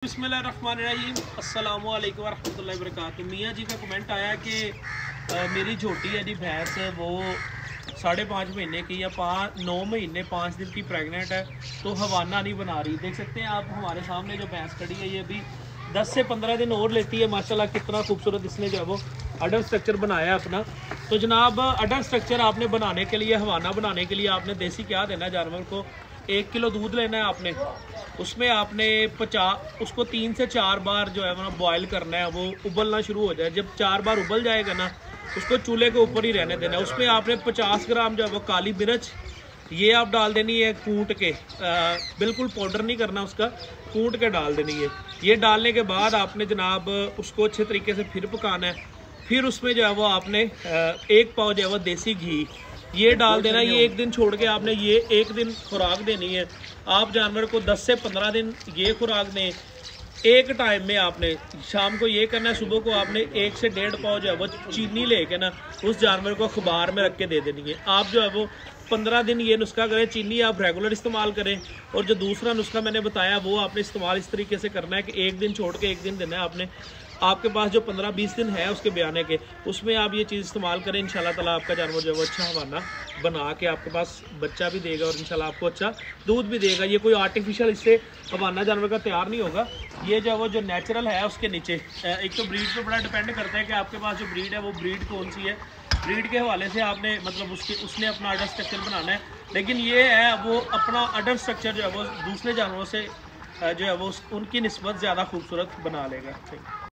बिस्मिल्लाहिर्रहमानिर्रहीम अस्सलामु अलैकुम वरहमतुल्लाहि वबरकातुहू। मियाँ जी का कमेंट आया कि मेरी छोटी है जी भैंस, वो 5.5 महीने की या 9 महीने 5 दिन की प्रेग्नेंट है, तो हवाना नहीं बना रही। देख सकते हैं आप हमारे सामने जो भैंस खड़ी है, ये अभी 10 से 15 दिन और लेती है। माशाल्लाह कितना खूबसूरत इसने जो है वो अडर स्ट्रक्चर बनाया है अपना। तो जनाब, अडर स्ट्रक्चर आपने बनाने के लिए, हवाना बनाने के लिए आपने देसी क्या देना है जानवर को। 1 किलो दूध लेना है आपने, उसमें आपने 50 उसको 3 से 4 बार जो है वो बॉयल करना है। वो उबलना शुरू हो जाए, जब 4 बार उबल जाएगा ना, उसको चूल्हे के ऊपर ही रहने देना है। उसमें आपने 50 ग्राम जो है वो काली मिर्च ये आप डाल देनी है कूट के, बिल्कुल पाउडर नहीं करना उसका, कूट के डाल देनी है। ये डालने के बाद आपने जनाब उसको अच्छे तरीके से फिर पकाना है। फिर उसमें जो है वो आपने 1 पाव जो है वो देसी घी ये डाल देना। ये 1 दिन छोड़ के आपने ये 1 दिन खुराक देनी है। आप जानवर को 10 से 15 दिन ये खुराक दें। एक टाइम में आपने शाम को ये करना है, सुबह को आपने 1 से 1.5 पाव जो है वो चीनी लेके ना उस जानवर को अखबार में रख के दे देनी है। आप जो है वो 15 दिन ये नुस्खा करें। चीनी आप रेगुलर इस्तेमाल करें, और जो दूसरा नुस्खा मैंने बताया वो आपने इस्तेमाल इस तरीके से करना है कि 1 दिन छोड़ के 1 दिन देना है आपने। आपके पास जो 15-20 दिन है उसके बयाने के, उसमें आप ये चीज़ इस्तेमाल करें। इंशाल्लाह ताला आपका जानवर जो है वो अच्छा हवाना बना के आपके पास बच्चा भी देगा और इंशाल्लाह आपको अच्छा दूध भी देगा। ये कोई आर्टिफिशियल इससे हवाना जानवर का तैयार नहीं होगा। ये जो है वो जो नेचुरल है उसके नीचे एक तो ब्रीड पे बड़ा डिपेंड करता है कि आपके पास जो ब्रीड है वो ब्रीड कौन सी है। ब्रीड के हवाले से आपने मतलब उसने अपना अडर स्ट्रक्चर बनाना है। लेकिन ये है वो अपना अडर स्ट्रक्चर जो है वो दूसरे जानवरों से जो है वो उनकी निस्बत ज़्यादा खूबसूरत बना लेगा।